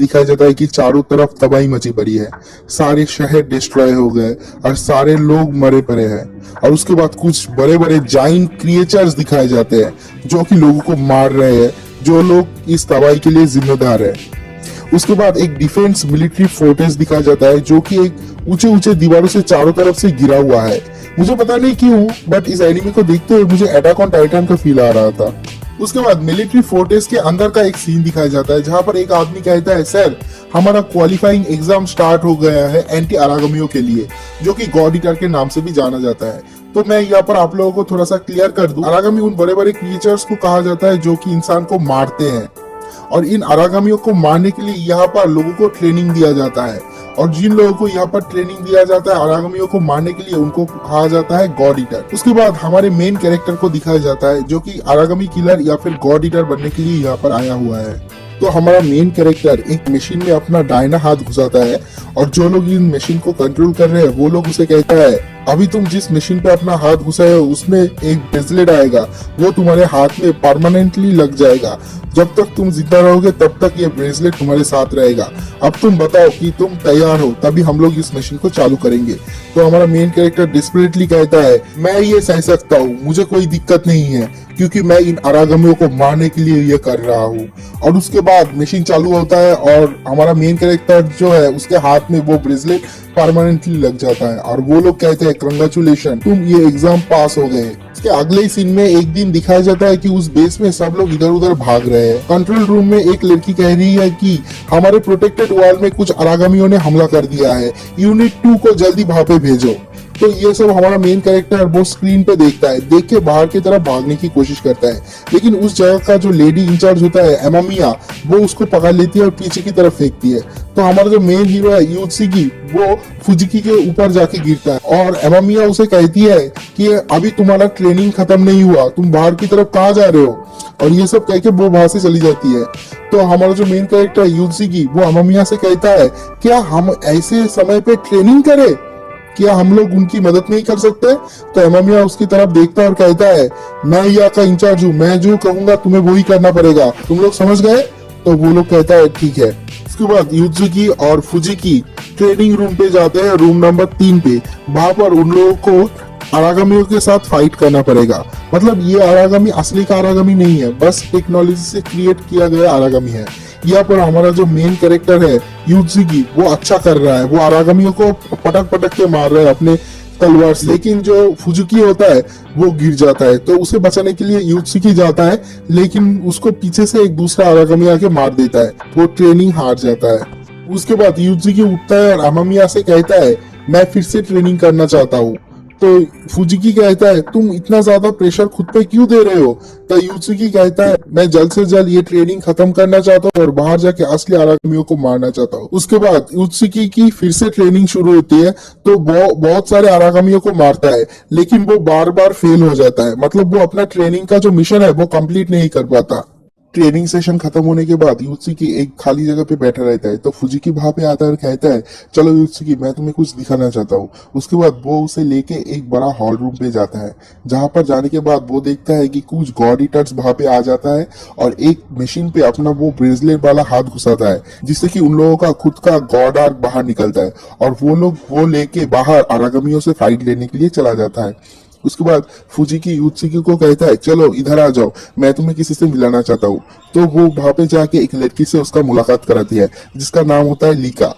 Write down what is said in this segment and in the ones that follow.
दिखाया जाता है कि चारों तरफ तबाही मची पड़ी है, सारे शहर डिस्ट्रॉय हो गए और सारे लोग मरे पड़े हैं। और उसके बाद कुछ बड़े बड़े जाइंट क्रिएचर्स दिखाए जाते हैं जो कि लोगों को मार रहे हैं, जो लोग इस तबाही के लिए जिम्मेदार है। उसके बाद एक डिफेंस मिलिट्री फोर्ट्रेस दिखाया जाता है जो कि एक ऊंचे ऊंचे दीवारों से चारों तरफ से घिरा हुआ है। मुझे पता नहीं क्यों, बट इस एनिमे को देखते हुए मुझे अटैक ऑन टाइटन का फील आ रहा था। उसके बाद मिलिट्री फोर्ट्रेस के अंदर का एक सीन दिखाया जाता है जहां पर एक आदमी कहता है, सर हमारा क्वालिफाइंग एग्जाम स्टार्ट हो गया है एंटी अरागमियों के लिए, जो कि गॉड ईटर के नाम से भी जाना जाता है। तो मैं यहाँ पर आप लोगों को थोड़ा सा क्लियर कर दूं, अरागमी उन बड़े बड़े क्रिएचर्स को कहा जाता है जो कि इंसान को मारते हैं, और इन अरागमियों को मारने के लिए यहाँ पर लोगों को ट्रेनिंग दिया जाता है। और जिन लोगों को यहाँ पर ट्रेनिंग दिया जाता है अरागमियों को मारने के लिए, उनको कहा जाता है गॉड ईटर। उसके बाद हमारे मेन कैरेक्टर को दिखाया जाता है जो कि अरागमी किलर या फिर गॉड ईटर बनने के लिए यहाँ पर आया हुआ है। तो हमारा मेन कैरेक्टर एक मशीन में अपना दाहिना हाथ घुसाता है, और जो लोग इन मशीन को कंट्रोल कर रहे हैं वो लोग उसे कहता है, अभी तुम जिस मशीन पे अपना हाथ घुसाए हो उसमें एक ब्रेसलेट आएगा, वो तुम्हारे हाथ में परमानेंटली लग जाएगा। जब तक तुम जिंदा रहोगे तब तक ये ब्रेसलेट तुम्हारे साथ रहेगा। अब तुम बताओ कि तुम तैयार हो, तभी हम लोग इस मशीन को चालू करेंगे। तो हमारा मेन कैरेक्टर डिस्परेटली कहता है, मैं ये सह सकता हूँ, मुझे कोई दिक्कत नहीं है, क्योंकि मैं इन अरागमियों को मारने के लिए ये कर रहा हूँ। और उसके बाद मशीन चालू होता है और हमारा मेन कैरेक्टर जो है उसके हाथ में वो ब्रेसलेट परमानेंटली लग जाता है, और वो लोग कहते हैं, कंग्रेचुलेशन, तुम ये एग्जाम पास हो गए। इसके अगले सीन में एक दिन दिखाया जाता है कि उस बेस में सब लोग इधर उधर भाग रहे हैं। कंट्रोल रूम में एक लड़की कह रही है कि हमारे प्रोटेक्टेड वॉल में कुछ अरागमियों ने हमला कर दिया है, यूनिट 2 को जल्दी वहां पे भेजो। तो ये सब हमारा मेन कैरेक्टर वो स्क्रीन पे देखता है, देख के बाहर की तरफ भागने की कोशिश करता है, लेकिन उस जगह का जो लेडी इंचार्ज होता है एमामिया, वो उसको पकड़ लेती है और पीछे की तरफ फेंकती है। तो हमारा जो मेन हीरो है यूत्सुगी, वो फुजिकी के ऊपर जाके गिरता है, और एमामिया उसे कहती है कि अभी तुम्हारा ट्रेनिंग खत्म नहीं हुआ, तुम बाहर की तरफ कहाँ जा रहे हो, और ये सब कह के वो वहां से चली जाती है। तो हमारा जो मेन कैरेक्टर यूत्सुगी वो एमामिया से कहता है, क्या हम ऐसे समय पे ट्रेनिंग करें, क्या हम लोग उनकी मदद नहीं कर सकते? तो एमामिया उसकी तरफ देखता है और कहता है, मैं यहाँ का इंचार्ज हूँ, मैं जो कहूंगा तुम्हें वही करना पड़ेगा, तुम लोग समझ गए? तो वो लोग कहता है ठीक है। उसके बाद यूत्सुगी और फुजिकी ट्रेनिंग रूम पे जाते हैं, रूम नंबर 3 पे। वहां पर उन लोगों को अरागमियों के साथ फाइट करना पड़ेगा। मतलब ये अरागमी असली का अरागमी नहीं है, बस टेक्नोलॉजी से क्रिएट किया गया अरागमी है। यहाँ पर हमारा जो मेन कैरेक्टर है यूत्सुगी, वो अच्छा कर रहा है, वो अरागमियों को पटक पटक के मार रहा है अपने तलवार से, लेकिन जो फुजुकी होता है वो गिर जाता है। तो उसे बचाने के लिए यूत्सुगी जाता है, लेकिन उसको पीछे से एक दूसरा अरागमी आके मार देता है, वो ट्रेनिंग हार जाता है। उसके बाद यूत्सुगी उठता है और एमामिया से कहता है, मैं फिर से ट्रेनिंग करना चाहता हूँ। तो फुजिकी कहता है, तुम इतना ज्यादा प्रेशर खुद पे क्यों दे रहे हो? तो यूत्सुगी कहता है, मैं जल्द से जल्द ये ट्रेनिंग खत्म करना चाहता हूँ और बाहर जाके असली अरागमियों को मारना चाहता हूँ। उसके बाद यूत्सुगी की फिर से ट्रेनिंग शुरू होती है, तो वो बहुत सारे अरागमियों को मारता है, लेकिन वो बार बार फेल हो जाता है। मतलब वो अपना ट्रेनिंग का जो मिशन है वो कंप्लीट नहीं कर पाता। ट्रेनिंग सेशन खत्म होने के बाद यूत्सुगी एक खाली जगह पे बैठा रहता है, तो फुजिकी वहां पे आता है और कहता है, चलो यूत्सुगी, मैं तुम्हें कुछ दिखाना चाहता हूँ। उसके बाद वो उसे लेके एक बड़ा हॉल रूम पे जाता है, जहां पर जाने के बाद वो देखता है कि कुछ गॉड ईटर्स वहां पे आ जाता है और एक मशीन पे अपना वो ब्रेसलेट वाला हाथ घुसाता है, जिससे कि उन लोगों का खुद का गॉड आर्क बाहर निकलता है, और वो लोग वो लेके बाहर अरागमियों से फाइट लेने के लिए चला जाता है। उसके बाद फुजिकी यूत्सुगी को कहता है, चलो इधर आ जाओ, मैं तुम्हें किसी से मिलाना चाहता हूँ। तो वो वहां पे जाके एक लड़की से उसका मुलाकात कराती है, जिसका नाम होता है लीका।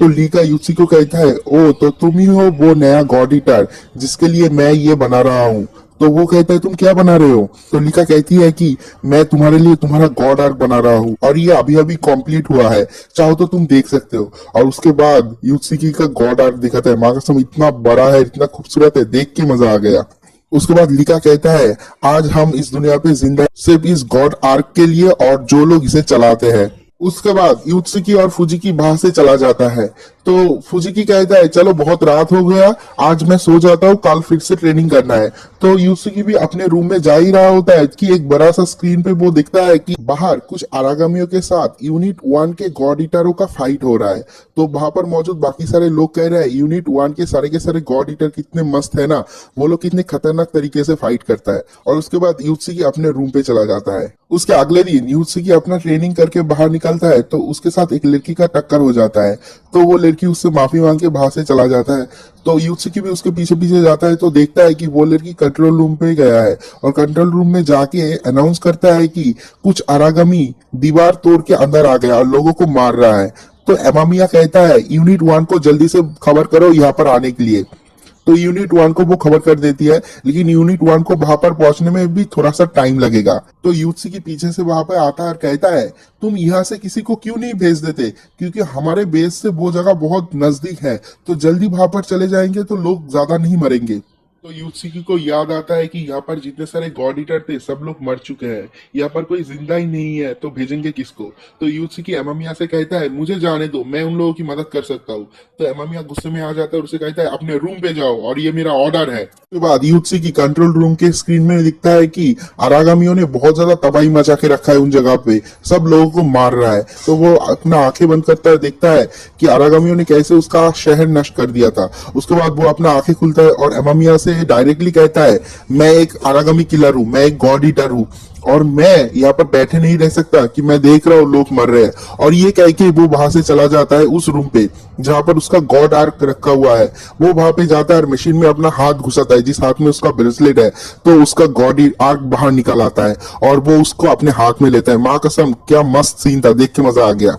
तो लीका यूत्सुगी को कहता है, ओ तो तुम ही हो वो नया गॉड ईटर जिसके लिए मैं ये बना रहा हूँ। तो वो कहता है, तुम क्या बना रहे हो? तो लीका कहती है कि मैं तुम्हारे लिए तुम्हारा गॉड आर्क बना रहा हूँ, और ये अभी अभी कंप्लीट हुआ है, चाहो तो तुम देख सकते हो। और उसके बाद यूत्सुगी का गॉड आर्क दिखाता है, माँ कसम इतना बड़ा है, इतना खूबसूरत है, देख के मजा आ गया। उसके बाद लीका कहता है, आज हम इस दुनिया पे जिंदा सिर्फ इस गॉड आर्क के लिए और जो लोग इसे चलाते हैं। उसके बाद यूत्सुगी और फुजिकी वहां से चला जाता है। तो फुजिकी कहता है चलो बहुत रात हो गया, आज मैं सो जाता हूँ, कल फिर से ट्रेनिंग करना है। तो यूसुकी भी अपने रूम में जा ही रहा होता है कि एक बड़ा सा स्क्रीन पे वो दिखता है कि बाहर कुछ आरागामियों के साथ यूनिट 1 के गॉड ईटरों का फाइट हो रहा है। तो वहां पर मौजूद बाकी सारे लोग कह रहे हैं यूनिट 1 के सारे गॉड ईटर कितने मस्त है ना, वो लोग कितने खतरनाक तरीके से फाइट करता है। और उसके बाद यूसुकी अपने रूम पे चला जाता है। उसके अगले दिन यूसुकी अपना ट्रेनिंग करके बाहर निकलता है तो उसके साथ एक लड़की का टक्कर हो जाता है। तो वो लड़की उससे माफी मांग के बाहर से चला जाता है। तो यूत्सुकी भी उसके पीछे पीछे जाता है तो देखता है कि वो लड़की कंट्रोल रूम पे गया है और कंट्रोल रूम में जाके अनाउंस करता है कि कुछ अरागमी दीवार तोड़ के अंदर आ गया और लोगों को मार रहा है। तो एमामिया कहता है यूनिट 1 को जल्दी से खबर करो यहाँ पर आने के लिए। तो यूनिट 1 को वो खबर कर देती है, लेकिन यूनिट 1 को वहां पर पहुंचने में भी थोड़ा सा टाइम लगेगा। तो यूत्सुकी पीछे से वहां पर आता है और कहता है तुम यहाँ से किसी को क्यों नहीं भेज देते, क्योंकि हमारे बेस से वो जगह बहुत नजदीक है, तो जल्दी वहां पर चले जाएंगे तो लोग ज्यादा नहीं मरेंगे। तो यूत्सुकी को याद आता है कि यहाँ पर जितने सारे गॉड ईटर थे सब लोग मर चुके हैं, यहाँ पर कोई जिंदा ही नहीं है, तो भेजेंगे किसको। तो यूत्सुकी एमामिया से कहता है मुझे जाने दो, मैं उन लोगों की मदद कर सकता हूँ। तो एमामिया गुस्से में आ जाता है और उसे कहता है अपने रूम पे जाओ और ये मेरा ऑर्डर है। उसके बाद यूत्सुकी कंट्रोल रूम के स्क्रीन में दिखता है कि अरागामियों ने बहुत ज्यादा तबाही मचा के रखा है उन जगह पे, सब लोगों को मार रहा है। तो वो अपना आंखें बंद करता है, देखता है कि अरागामियों ने कैसे उसका शहर नष्ट कर दिया था। उसके बाद वो अपना आंखें खुलता है और एमामिया से डायरेक्टली कहता है मैं एक अरागामी किलर हूँ, मैं एक गॉड ईटर हूँ और मैं यहाँ पर बैठे नहीं रह सकता कि मैं देख रहा हूँ लोग मर रहे हैं। और ये कह के वो वहां से चला जाता है उस रूम पे जहां पर उसका गॉड आर्क रखा हुआ है। वो वहां पे जाता है और मशीन में अपना हाथ घुसाता है, जिस हाथ में उसका ब्रेसलेट है, तो उसका गॉड आर्क बाहर निकल आता है और वो उसको अपने हाथ में लेता है। माँ कसम क्या मस्त सीन था, देख के मजा आ गया।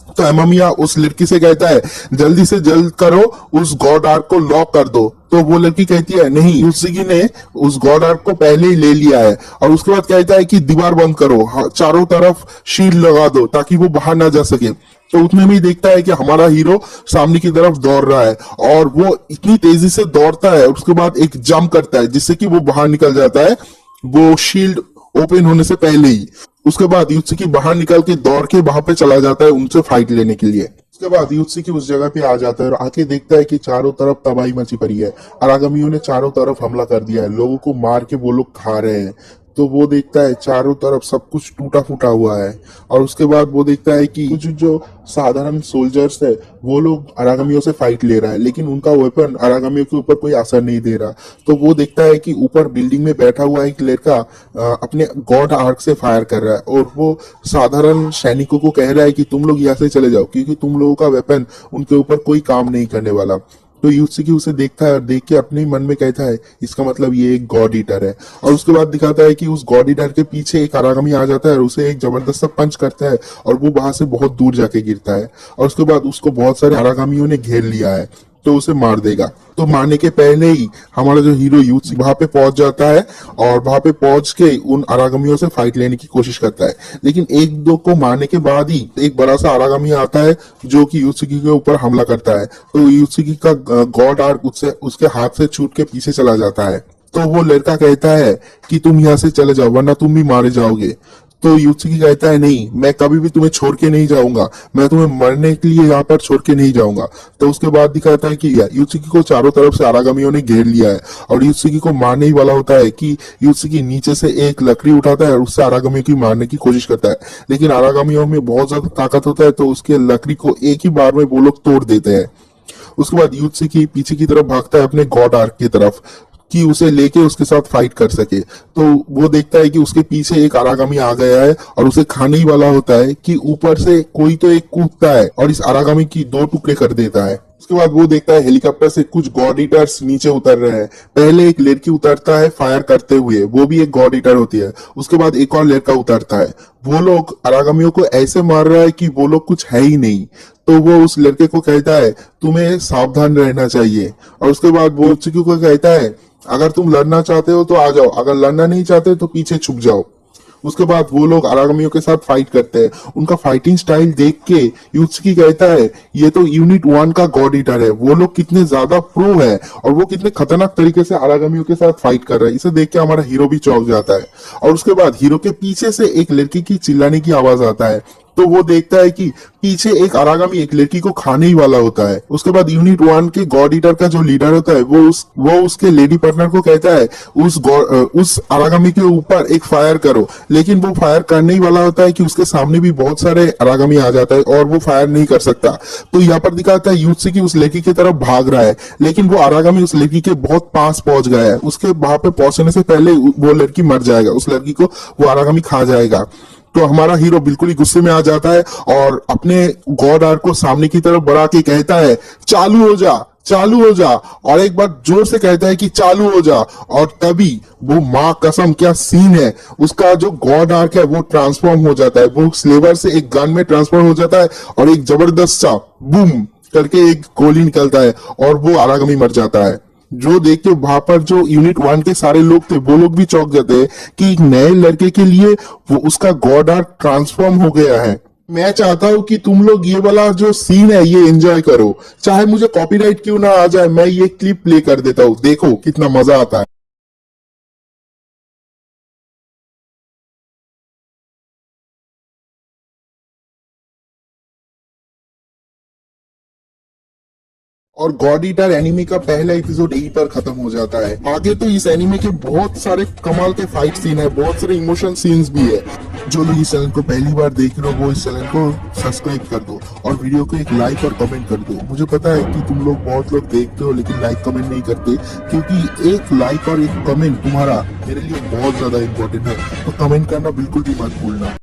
तो एमामिया उस लड़की से कहता है जल्दी से जल्द करो, उस गॉड आर्क को लॉक कर दो। तो वो लड़की कहती है नहीं, यूत्सुकी ने उस गॉड आर्क को पहले ही ले लिया है। और उसके बाद कहता है कि दीवार बंद करो, चारों तरफ शील्ड लगा दो ताकि वो बाहर ना जा सके। तो उतने में देखता है कि हमारा हीरो सामने की तरफ दौड़ रहा है और वो इतनी तेजी से दौड़ता है, उसके बाद एक जंप करता है जिससे कि वो बाहर निकल जाता है, वो शील्ड ओपन होने से पहले ही। उसके बाद यूत्सुकी बाहर निकल के दौड़ के वहां पे चला जाता है उनसे फाइट लेने के लिए। उसके बाद यूत्सुकी उस जगह पे आ जाता है और आके देखता है कि चारों तरफ तबाही मची पड़ी है। अरागमियों ने चारों तरफ हमला कर दिया है, लोगों को मार के वो लोग खा रहे हैं। तो वो देखता है चारों तरफ सब कुछ टूटा फूटा हुआ है। और उसके बाद वो देखता है कि कुछ जो साधारण सोल्जर्स है वो लोग अरागमियों से फाइट ले रहा है, लेकिन उनका वेपन अरागमियों के ऊपर कोई असर नहीं दे रहा। तो वो देखता है कि ऊपर बिल्डिंग में बैठा हुआ एक लड़का अपने गॉड आर्क से फायर कर रहा है और वो साधारण सैनिकों को कह रहा है कि तुम लोग यहाँ से चले जाओ, क्योंकि तुम लोगों का वेपन उनके ऊपर कोई काम नहीं करने वाला। तो यूत्सुकी उसे देखता है और देख के अपने मन में कहता है इसका मतलब ये एक गॉड ईटर है। और उसके बाद दिखाता है कि उस गॉड ईटर के पीछे एक अरागमी आ जाता है और उसे एक जबरदस्त सा पंच करता है और वो वहां से बहुत दूर जाके गिरता है। और उसके बाद उसको बहुत सारे अरागमियों ने घेर लिया है, तो उसे मार देगा। तो मारने के पहले ही हमारा जो हीरो यूत्सुकी वहां पे पहुंच जाता है और वहां पे पहुंच के उन अरागमियों से फाइट लेने की कोशिश करता है। लेकिन एक दो को मारने के बाद ही एक बड़ा सा अरागमी आता है जो कि यूत्सुकी के ऊपर हमला करता है। तो यूत्सुकी का गॉड आर्क उससे उसके हाथ से छूट के पीछे चला जाता है। तो वो लड़का कहता है कि तुम यहाँ से चले जाओ वरना तुम भी मारे जाओगे। तो यूत्सुकी कहता है नहीं, मैं कभी भी तुम्हें छोड़ के नहीं जाऊंगा, मैं तुम्हें मरने के लिए यहाँ पर छोड़ के नहीं जाऊंगा। तो उसके बाद दिखाता है कि यूत्सुकी को चारों तरफ से अरागमियों ने घेर लिया है और यूत्सुकी को मारने ही वाला होता है कि यूत्सुकी नीचे से एक लकड़ी उठाता है और उससे अरागमियों की मारने की कोशिश करता है। लेकिन अरागमियों में बहुत ज्यादा ताकत होता है तो उसके लकड़ी को एक ही बार में वो लोग तोड़ देते हैं। उसके बाद यूत्सुकी पीछे की तरफ भागता है अपने गॉड आर्क की तरफ कि उसे लेके उसके साथ फाइट कर सके। तो वो देखता है कि उसके पीछे एक अरागामी आ गया है और उसे खाने ही वाला होता है कि ऊपर से कोई तो एक कूदता है और इस अरागामी की दो टुकड़े कर देता है। उसके बाद वो देखता है हेलीकॉप्टर से कुछ गॉड ईटर्स नीचे उतर रहे हैं। पहले एक लड़की उतरता है फायर करते हुए, वो भी एक गॉड ईटर होती है। उसके बाद एक और लड़का उतरता है, वो लोग अरागामियों को ऐसे मार रहा है कि वो लोग कुछ है ही नहीं। तो वो उस लड़के को कहता है तुम्हें सावधान रहना चाहिए। और उसके बाद वो यूत्सुकी को कहता है अगर तुम लड़ना चाहते हो तो आ जाओ, अगर लड़ना नहीं चाहते तो पीछे छुप जाओ। उसके बाद वो लोग अरागमियों के साथ फाइट करते हैं। उनका फाइटिंग स्टाइल देख के यूत्सुकी कहता है ये तो यूनिट 1 का गॉड ईटर है, वो लोग कितने ज्यादा प्रो है और वो कितने खतरनाक तरीके से अरागमियों के साथ फाइट कर रहे हैं। इसे देख के हमारा हीरो भी चौंक जाता है। और उसके बाद हीरो के पीछे से एक लड़की की चिल्लाने की आवाज आता है। तो वो देखता है कि पीछे एक अरागामी एक लड़की को खाने ही वाला होता है। उसके बाद यूनिट 1 के गॉड ईटर का जो लीडर होता है वो उसके लेडी पार्टनर को कहता है उस अरागामी के ऊपर एक फायर करो, लेकिन वो फायर करने ही वाला होता है कि उसके सामने भी बहुत सारे अरागामी आ जाता है और वो फायर नहीं कर सकता। तो यहाँ पर दिखाता है युद्ध से कि उस लड़की की तरफ भाग रहा है, लेकिन वो अरागामी उस लड़की के बहुत पास पहुंच गया है। उसके वहां पे पहुंचने से पहले वो लड़की मर जाएगा, उस लड़की को वो अरागामी खा जाएगा। तो हमारा हीरो बिल्कुल ही गुस्से में आ जाता है और अपने गॉड आर्क को सामने की तरफ बढ़ा के कहता है चालू हो जा, चालू हो जा, और एक बार जोर से कहता है कि चालू हो जा। और तभी वो माँ कसम क्या सीन है, उसका जो गॉड आर्क है वो ट्रांसफॉर्म हो जाता है, वो स्लेवर से एक गन में ट्रांसफॉर्म हो जाता है और एक जबरदस्त सा बूम करके एक गोली निकलता है और वो आरागमी मर जाता है। जो देख के वहां पर जो यूनिट 1 के सारे लोग थे वो लोग भी चौंक जाते हैं कि एक नए लड़के के लिए वो उसका गॉड आर्क ट्रांसफॉर्म हो गया है। मैं चाहता हूं कि तुम लोग ये वाला जो सीन है ये एंजॉय करो, चाहे मुझे कॉपीराइट क्यों ना आ जाए, मैं ये क्लिप प्ले कर देता हूं, देखो कितना मजा आता है। और गॉड ईटर एनिमे का पहला एपिसोड यहीं पर खत्म हो जाता है। आगे तो इस एनिमे के बहुत सारे कमाल के फाइट सीन है, बहुत सारे इमोशन सीन्स भी है। जो लोग इस चैनल को पहली बार देख रहे हो वो इस चैनल को सब्सक्राइब कर दो और वीडियो को एक लाइक और कमेंट कर दो। मुझे पता है कि तुम लोग बहुत लोग देखते हो लेकिन लाइक कमेंट नहीं करते, क्योंकि एक लाइक और एक कमेंट तुम्हारा मेरे लिए बहुत ज्यादा इंपॉर्टेंट है। तो कमेंट करना बिल्कुल भी मत भूलना।